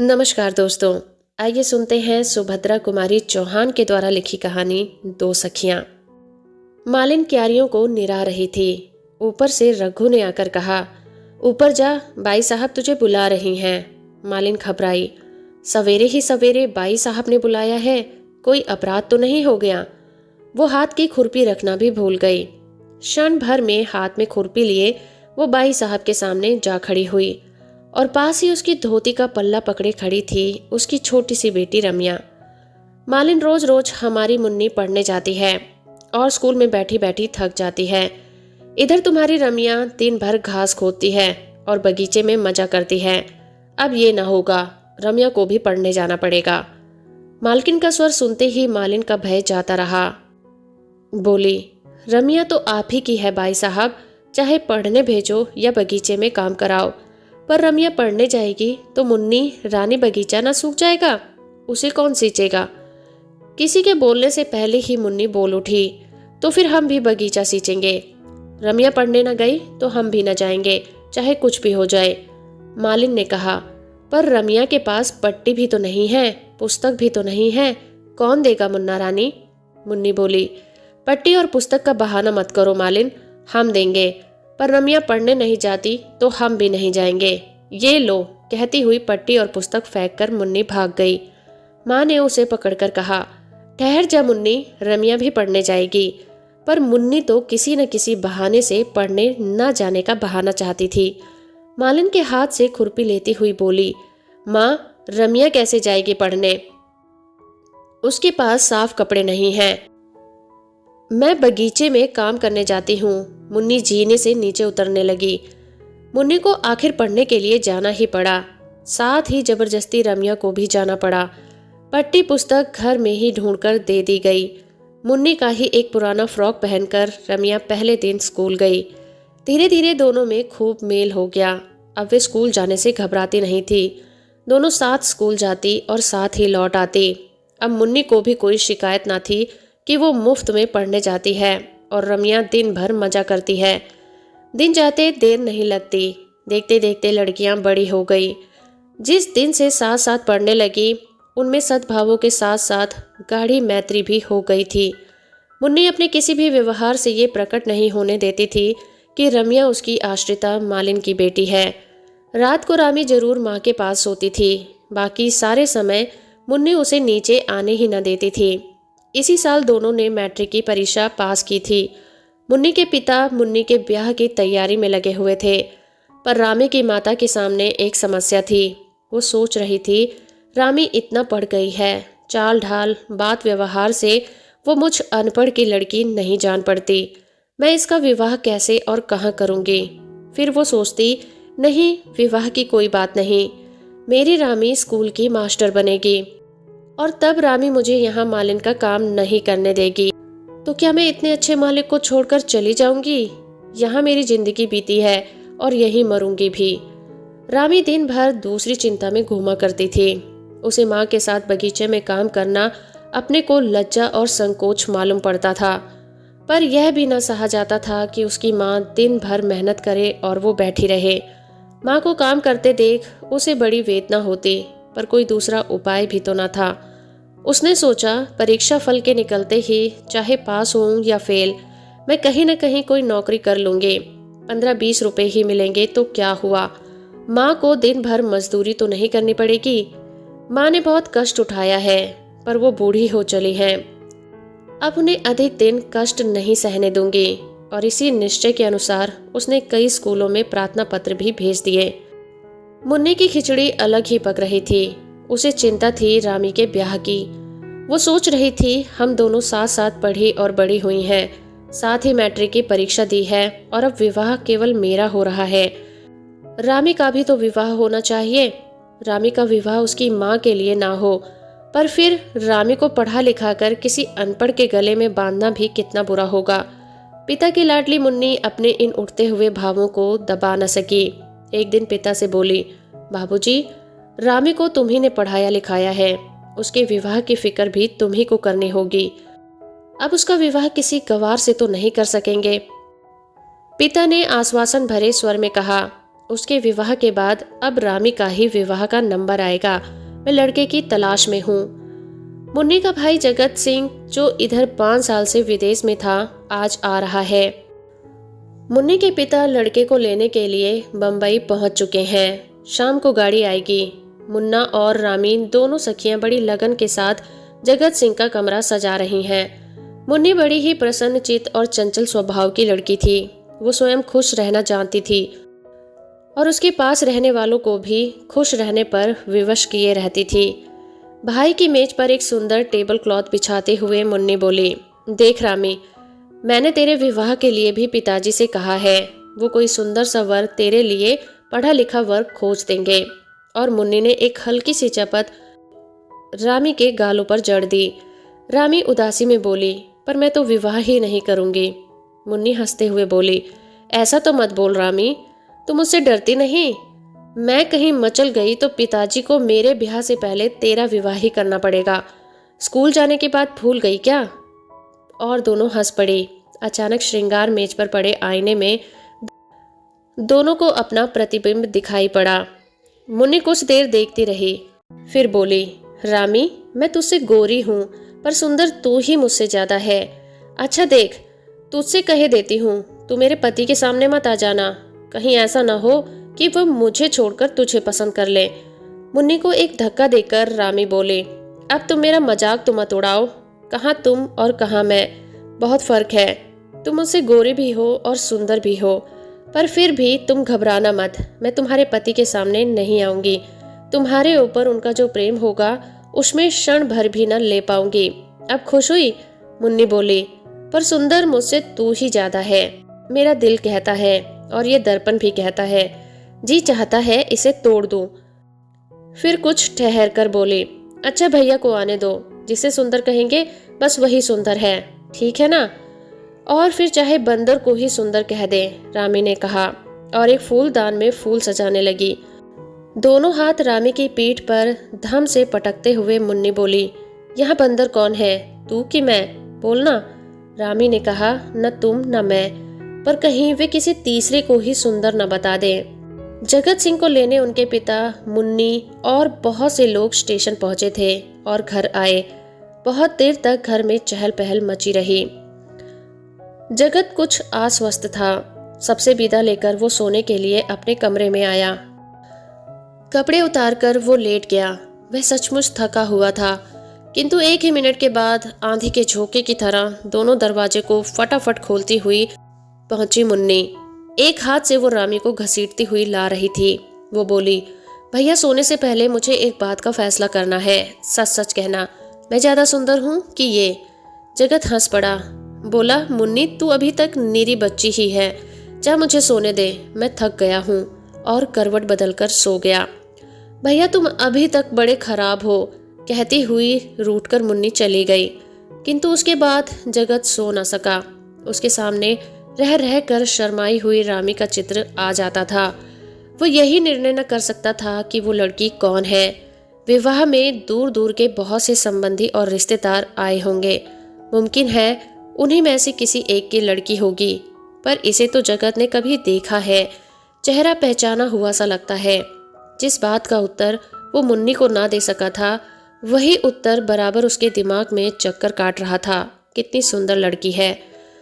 नमस्कार दोस्तों। आइए सुनते हैं सुभद्रा कुमारी चौहान के द्वारा लिखी कहानी दो सखियां। मालिन क्यारियों को निरा रही थी। ऊपर से रघु ने आकर कहा, ऊपर जा, बाई साहब तुझे बुला रही हैं। मालिन घबराई। सवेरे ही सवेरे बाई साहब ने बुलाया है, कोई अपराध तो नहीं हो गया? वो हाथ की खुरपी रखना भी भूल गई। क्षण भर में हाथ में खुरपी लिए वो बाई साहब के सामने जा खड़ी हुई और पास ही उसकी धोती का पल्ला पकड़े खड़ी थी उसकी छोटी सी बेटी रम्या। मालिन रोज रोज हमारी मुन्नी पढ़ने जाती है और स्कूल में बैठी बैठी थक जाती है। इधर तुम्हारी रम्या दिन भर घास खोदती है और बगीचे में मजा करती है। अब ये ना होगा, रम्या को भी पढ़ने जाना पड़ेगा। मालकिन का स्वर सुनते ही मालिन का भय जाता रहा। बोली, रम्या तो आप ही की है बाई साहब, चाहे पढ़ने भेजो या बगीचे में काम कराओ, पर रम्या पढ़ने जाएगी तो मुन्नी रानी बगीचा ना सूख जाएगा, उसे कौन सींचेगा? किसी के बोलने से पहले ही मुन्नी बोल उठी, तो फिर हम भी बगीचा सींचेंगे। रम्या पढ़ने न गई तो हम भी न जाएंगे, चाहे कुछ भी हो जाए। मालिन ने कहा, पर रम्या के पास पट्टी भी तो नहीं है, पुस्तक भी तो नहीं है, कौन देगा मुन्ना रानी? मुन्नी बोली, पट्टी और पुस्तक का बहाना मत करो मालिन, हम देंगे, पर रम्या पढ़ने नहीं जाती तो हम भी नहीं जाएंगे। ये लो, कहती हुई पट्टी और पुस्तक फेंक कर मुन्नी भाग गई। माँ ने उसे पकड़कर कहा, ठहर जा मुन्नी, रम्या भी पढ़ने जाएगी। पर मुन्नी तो किसी न किसी बहाने से पढ़ने न जाने का बहाना चाहती थी। मालिन के हाथ से खुरपी लेती हुई बोली, माँ, रम्या कैसे जाएगी पढ़ने? उसके पास साफ कपड़े नहीं हैं। मैं बगीचे में काम करने जाती हूँ। मुन्नी जीने से नीचे उतरने लगी। मुन्नी को आखिर पढ़ने के लिए जाना ही पड़ा, साथ ही जबरदस्ती रम्या को भी जाना पड़ा। पट्टी पुस्तक घर में ही ढूंढकर दे दी गई। मुन्नी का ही एक पुराना फ्रॉक पहनकर रम्या पहले दिन स्कूल गई। धीरे धीरे दोनों में खूब मेल हो गया। अब वे स्कूल जाने से घबराती नहीं थी। दोनों साथ स्कूल जाती और साथ ही लौट आती। अब मुन्नी को भी कोई शिकायत ना थी कि वो मुफ्त में पढ़ने जाती है और रम्या दिन भर मजा करती है। दिन जाते देर नहीं लगती। देखते देखते लड़कियां बड़ी हो गई। जिस दिन से साथ साथ पढ़ने लगी, उनमें सद्भावों के साथ साथ गाढ़ी मैत्री भी हो गई थी। मुन्नी अपने किसी भी व्यवहार से ये प्रकट नहीं होने देती थी कि रम्या उसकी आश्रिता मालिन की बेटी है। रात को रामी जरूर माँ के पास सोती थी, बाकी सारे समय मुन्नी उसे नीचे आने ही न देती थी। इसी साल दोनों ने मैट्रिक की परीक्षा पास की थी। मुन्नी के पिता मुन्नी के ब्याह की तैयारी में लगे हुए थे, पर रामी की माता के सामने एक समस्या थी। वो सोच रही थी, रामी इतना पढ़ गई है, चाल ढाल बात व्यवहार से वो मुझ अनपढ़ की लड़की नहीं जान पड़ती। मैं इसका विवाह कैसे और कहाँ करूँगी? फिर वो सोचती, नहीं, विवाह की कोई बात नहीं, मेरी रामी स्कूल की मास्टर बनेगी और तब रामी मुझे यहाँ मालिन का काम नहीं करने देगी। तो क्या मैं इतने अच्छे मालिक को छोड़कर चली जाऊंगी? यहाँ मेरी जिंदगी बीती है और यहीं मरूंगी भी। रामी दिन भर दूसरी चिंता में घूमा करती थी। उसे माँ के साथ बगीचे में काम करना अपने को लज्जा और संकोच मालूम पड़ता था, पर यह भी न सहा जाता था कि उसकी माँ दिन भर मेहनत करे और वो बैठी रहे। माँ को काम करते देख उसे बड़ी वेदना होती, पर कोई दूसरा उपाय भी तो न था। उसने सोचा, परीक्षा फल के निकलते ही चाहे पास होऊं या फेल, मैं कहीं न कहीं कोई नौकरी कर लूंगी। 15-20 रुपए ही मिलेंगे तो क्या हुआ? माँ को दिन भर मजदूरी तो नहीं करनी पड़ेगी। माँ ने बहुत कष्ट उठाया है, पर वो बूढ़ी हो चली हैं। अब उन्हें अधिक दिन कष्ट नहीं सहने दूंगी। और इसी निश्चय के अनुसार उसने कई स्कूलों में प्रार्थना पत्र भी भेज दिए। मुन्नी की खिचड़ी अलग ही पक रही थी। उसे चिंता थी रामी के ब्याह की। वो सोच रही थी, हम दोनों साथ साथ पढ़ी और बड़ी हुई हैं, साथ ही मैट्रिक की परीक्षा दी है और अब विवाह केवल मेरा हो रहा है। रामी का भी तो विवाह होना चाहिए। रामी का विवाह उसकी माँ के लिए ना हो, पर फिर रामी को पढ़ा लिखा कर किसी अनपढ़ के गले में बांधना भी कितना बुरा होगा। पिता की लाडली मुन्नी अपने इन उठते हुए भावों को दबा न सकी। एक दिन पिता से बोली, बाबूजी, रामी को तुम ही ने पढ़ाया लिखाया है, उसके विवाह की फिक्र भी तुम ही को करनी होगी। अब उसका विवाह किसी गंवार से तो नहीं कर सकेंगे। पिता ने आश्वासन भरे स्वर में कहा। उसके विवाह के बाद अब रामी का ही विवाह का नंबर आएगा। मैं लड़के की तलाश में हूँ। मुन्नी का भाई जगत सिंह, जो इधर 5 साल से विदेश में था, आज आ रहा है। मुन्नी के पिता लड़के को लेने के लिए बम्बई पहुंच चुके हैं। शाम को गाड़ी आएगी। मुन्ना और रामी दोनों सखियां बड़ी लगन के साथ जगत सिंह का कमरा सजा रही हैं। मुन्नी बड़ी ही प्रसन्नचित्त और चंचल स्वभाव की लड़की थी। वो स्वयं खुश रहना जानती थी और उसके पास रहने वालों को भी खुश रहने पर विवश किए रहती थी। भाई की मेज पर एक सुंदर टेबल क्लॉथ बिछाते हुए मुन्नी बोली, देख रामी, मैंने तेरे विवाह के लिए भी पिताजी से कहा है। वो कोई सुंदर सा वर तेरे लिए पढ़ा लिखा वर खोज देंगे। और मुन्नी ने एक हल्की सी चपत रामी के गालों पर जड़ दी। रामी उदासी में बोली, पर मैं तो विवाह ही नहीं करूंगी। मुन्नी हंसते हुए बोली, ऐसा तो मत बोल रामी, तुम मुझसे डरती नहीं? मैं कहीं मचल गई तो पिताजी को मेरे ब्याह से पहले तेरा विवाह ही करना पड़ेगा। स्कूल जाने के बाद भूल गई क्या? और दोनों हंस पड़ी। अचानक श्रृंगार मेज पर पड़े आईने में दोनों को अपना प्रतिबिंब दिखाई पड़ा। मुन्नी कुछ देर देखती रही, फिर बोली, रामी, मैं तुझसे गोरी हूँ, पर सुंदर तू ही मुझसे ज्यादा है। अच्छा देख, तुझसे कहे देती हूँ, तू मेरे पति के सामने मत आ जाना। कहीं ऐसा ना हो कि वह मुझे छोड़कर तुझे पसंद कर ले। मुन्नी को एक धक्का देकर रामी बोले, अब तुम मेरा मजाक तो मत उड़ाओ। कहाँ तुम और कहाँ मैं, बहुत फर्क है। तुम मुझसे गोरी भी हो और सुंदर भी हो, पर फिर भी तुम घबराना मत। मैं तुम्हारे पति के सामने नहीं आऊंगी। तुम्हारे ऊपर उनका जो प्रेम होगा उसमें क्षण भर भी न ले पाऊंगी। अब खुश हुई? मुन्नी बोली, पर सुंदर मुझसे तू ही ज्यादा है। मेरा दिल कहता है और ये दर्पण भी कहता है, जी चाहता है इसे तोड़ दूं। फिर कुछ ठहर कर बोली, अच्छा भैया को आने दो, जिसे सुंदर कहेंगे बस वही सुंदर है, ठीक है ना? और फिर चाहे बंदर को ही सुंदर कह दे, रामी ने कहा और एक फूलदान में फूल सजाने लगी। दोनों हाथ रामी की पीठ पर धम से पटकते हुए मुन्नी बोली, यहाँ बंदर कौन है, तू कि मैं? बोलना। रामी ने कहा, न तुम न मैं, पर कहीं वे किसी तीसरे को ही सुंदर न बता दे। जगत सिंह को लेने उनके पिता, मुन्नी और बहुत से लोग स्टेशन पहुंचे थे और घर आए। बहुत देर तक घर में चहल पहल मची रही। जगत कुछ अस्वस्थ था। सबसे विदा लेकर वो सोने के लिए अपने कमरे में आया। कपड़े उतारकर वो लेट गया। वह सचमुच थका हुआ था, किंतु 1 ही मिनट के बाद आंधी के झोंके की तरह दोनों दरवाजे को फटाफट खोलती हुई पहुंची मुन्नी। एक हाथ से वो रामी को घसीटती हुई ला रही थी। वो बोली, भैया सोने से पहले मुझे एक बात का फैसला करना है। सच सच कहना, मैं ज्यादा सुंदर हूँ कि ये? जगत हंस पड़ा, बोला, मुन्नी तू अभी तक निरी बच्ची ही है। जा मुझे सोने दे, मैं थक गया हूँ। और करवट बदलकर सो गया। भैया तुम अभी तक बड़े खराब हो, कहती हुई रूठकर मुन्नी चली गई। किंतु उसके बाद जगत सो न सका। उसके सामने रह रह कर शर्माई हुई रामी का चित्र आ जाता था। वो यही निर्णय न कर सकता था कि वो लड़की कौन है। विवाह में दूर दूर के बहुत से संबंधी और रिश्तेदार आए होंगे। मुमकिन है उन्हीं में से किसी एक की लड़की होगी, पर इसे तो जगत ने कभी देखा है, चेहरा पहचाना हुआ सा लगता है। जिस बात का उत्तर वो मुन्नी को ना दे सका था, वही उत्तर बराबर उसके दिमाग में चक्कर काट रहा था। कितनी सुंदर लड़की है।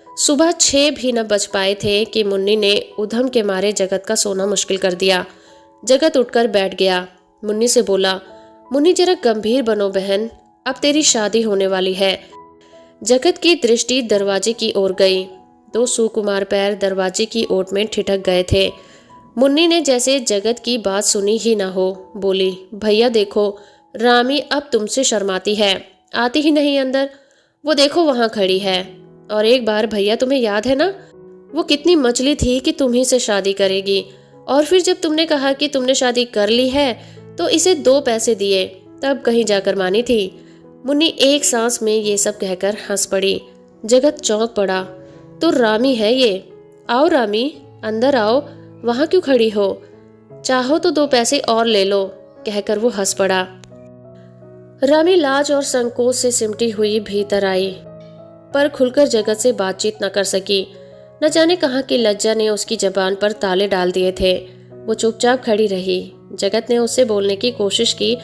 सुबह 6 भी न बज पाए थे कि मुन्नी ने उधम के मारे जगत का सोना मुश्किल कर दिया। जगत उठकर बैठ गया। मुन्नी से बोला, मुन्नी जरा गंभीर बनो बहन, अब तेरी शादी होने वाली है। जगत की दृष्टि दरवाजे की ओर गई। 2 सुकुमार पैर दरवाजे की ओट में ठिठक गए थे। मुन्नी ने जैसे जगत की बात सुनी ही ना हो, बोली, भैया देखो, रामी अब तुमसे शर्माती है, आती ही नहीं अंदर। वो देखो वहां खड़ी है। और एक बार भैया तुम्हें याद है ना, वो कितनी मचली थी कि तुम्ही से शादी करेगी। और फिर जब तुमने कहा कि तुमने शादी कर ली है तो इसे 2 पैसे दिए, तब कहीं जाकर मानी थी। मुन्नी एक सांस में ये सब कहकर हंस पड़ी। जगत चौंक पड़ा। तो रामी है ये। आओ रामी, अंदर आओ, वहां क्यों खड़ी हो? चाहो तो 2 पैसे और ले लो, कहकर वो हंस पड़ा। रामी लाज और संकोच से सिमटी हुई भीतर आई, पर खुलकर जगत से बातचीत न कर सकी। न जाने कहाँ की लज्जा ने उसकी जबान पर ताले डाल दिए थे। वो चुपचाप खड़ी रही। जगत ने उससे बोलने की कोशिश की,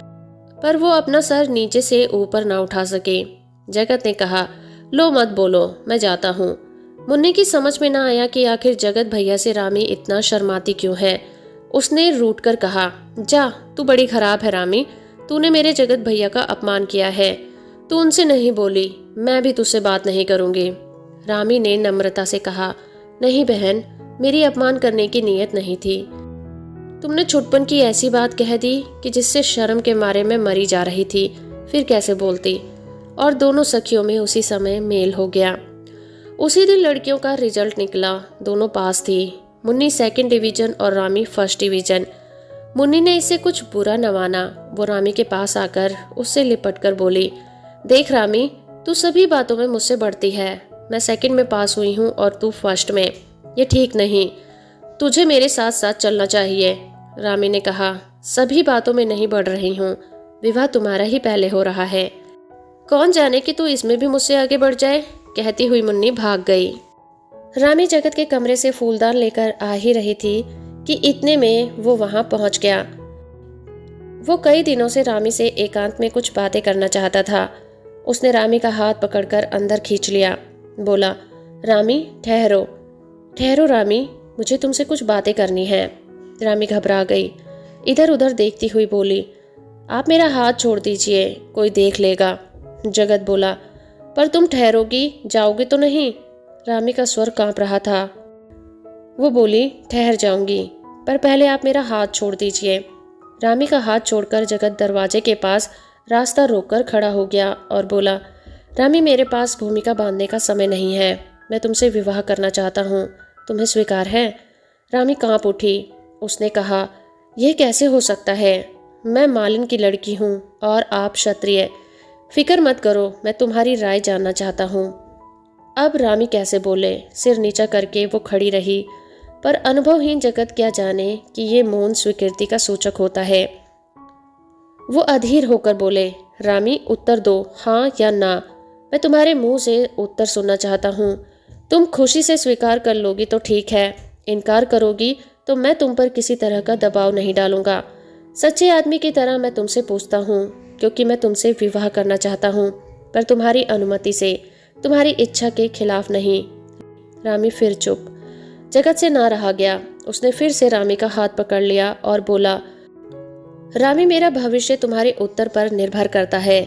पर वो अपना सर नीचे से ऊपर ना उठा सके। जगत ने कहा, लो मत बोलो, मैं जाता हूँ। मुन्नी की समझ में ना आया कि आखिर जगत भैया से रामी इतना शर्माती क्यों है। उसने रूठ कर कहा, जा, तू बड़ी खराब है रामी, तूने मेरे जगत भैया का अपमान किया है। तू उनसे नहीं बोली, मैं भी तुझसे बात नहीं करूंगी। रामी ने नम्रता से कहा, नहीं बहन, मेरी अपमान करने की नीयत नहीं थी। तुमने छुटपन की ऐसी बात कह दी कि जिससे शर्म के मारे मैं मरी जा रही थी, फिर कैसे बोलती। और दोनों सखियों में उसी समय मेल हो गया। उसी दिन लड़कियों का रिजल्ट निकला। दोनों पास थी, मुन्नी 2nd डिवीजन और रामी 1st डिवीजन। मुन्नी ने इससे कुछ बुरा न माना। वो रामी के पास आकर उससे लिपट कर बोली, देख रामी, तू सभी बातों में मुझसे बढ़ती है। मैं 2nd में पास हुई हूँ और तू 1st में। ये ठीक नहीं, तुझे मेरे साथ साथ चलना चाहिए। रामी ने कहा, सभी बातों में नहीं बढ़ रही हूँ, विवाह तुम्हारा ही पहले हो रहा है। कौन जाने कि तू इसमें भी मुझसे आगे बढ़ जाए। कहती हुई मुन्नी भाग गई। रामी जगत के कमरे से फूलदान लेकर आ ही रही थी कि इतने में वो वहां पहुंच गया। वो कई दिनों से रामी से एकांत में कुछ बातें करना चाहता था। उसने रामी का हाथ पकड़कर अंदर खींच लिया। बोला, रामी ठहरो, ठहरो रामी, मुझे तुमसे कुछ बातें करनी है। रामी घबरा गई, इधर उधर देखती हुई बोली, आप मेरा हाथ छोड़ दीजिए, कोई देख लेगा। जगत बोला, पर तुम ठहरोगी, जाओगी तो नहीं। रामी का स्वर कांप रहा था। वो बोली, ठहर जाऊंगी, पर पहले आप मेरा हाथ छोड़ दीजिए। रामी का हाथ छोड़कर जगत दरवाजे के पास रास्ता रोककर खड़ा हो गया और बोला, रामी, मेरे पास भूमिका बांधने का समय नहीं है। मैं तुमसे विवाह करना चाहता हूँ, तुम्हें स्वीकार है? रामी कांप उठी। उसने कहा, यह कैसे हो सकता है? मैं मालिन की लड़की हूँ और आप क्षत्रिय। फिक्र मत करो, मैं तुम्हारी राय जानना चाहता हूँ। अब रामी कैसे बोले। सिर नीचा करके वो खड़ी रही, पर अनुभवहीन जगत क्या जाने कि ये मौन स्वीकृति का सूचक होता है। वो अधीर होकर बोले, रामी, उत्तर दो, हाँ या ना। मैं तुम्हारे मुंह से उत्तर सुनना चाहता हूँ। तुम खुशी से स्वीकार कर लोगी तो ठीक है, इनकार करोगी तो मैं तुम पर किसी तरह का दबाव नहीं डालूंगा। सच्चे आदमी की तरह मैं तुमसे पूछता हूँ, क्योंकि मैं तुमसे विवाह करना चाहता हूँ, पर तुम्हारी अनुमति से, तुम्हारी इच्छा के खिलाफ नहीं। रामी फिर चुप। जगत से ना रहा गया। उसने फिर से रामी का हाथ पकड़ लिया और बोला, रामी, मेरा भविष्य तुम्हारे उत्तर पर निर्भर करता है।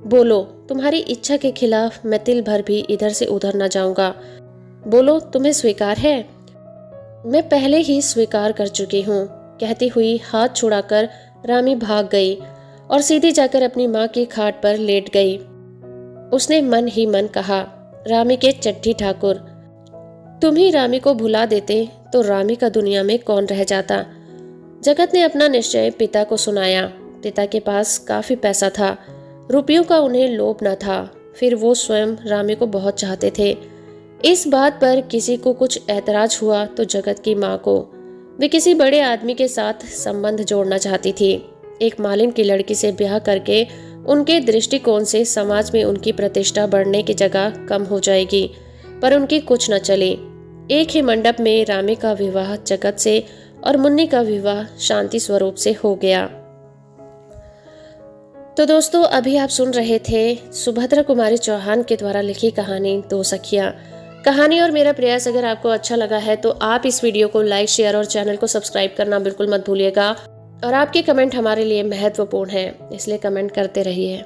बोलो, तुम्हारी इच्छा के खिलाफ मैं तिल भर भी इधर से उधर न जाऊंगा। बोलो, तुम्हें स्वीकार है? मैं पहले ही स्वीकार कर चुकी हूँ। कहती हुई हाथ छुड़ाकर रामी भाग गई और सीधी जाकर अपनी माँ की खाट पर लेट गई। उसने मन ही मन कहा, रामी के चट्टी ठाकुर, तुम ही रामी को भुला देते तो रामी का दुनिया में कौन रह जाता। जगत ने अपना निश्चय पिता को सुनाया। पिता के पास काफी पैसा था, रुपयों का उन्हें लोभ न था। फिर वो स्वयं रामी को बहुत चाहते थे। इस बात पर किसी को कुछ ऐतराज हुआ तो जगत की माँ को। वे किसी बड़े आदमी के साथ संबंध जोड़ना चाहती थी। एक मालिन की लड़की से ब्याह करके उनके दृष्टिकोण से समाज में उनकी प्रतिष्ठा बढ़ने की जगह कम हो जाएगी, पर उनकी कुछ न चली। एक ही मंडप में रामी का विवाह जगत से और मुन्नी का विवाह शांति स्वरूप से हो गया। तो दोस्तों, अभी आप सुन रहे थे सुभद्रा कुमारी चौहान के द्वारा लिखी कहानी दो सखियां। कहानी और मेरा प्रयास अगर आपको अच्छा लगा है तो आप इस वीडियो को लाइक, शेयर और चैनल को सब्सक्राइब करना बिल्कुल मत भूलिएगा। और आपके कमेंट हमारे लिए महत्वपूर्ण है, इसलिए कमेंट करते रहिए।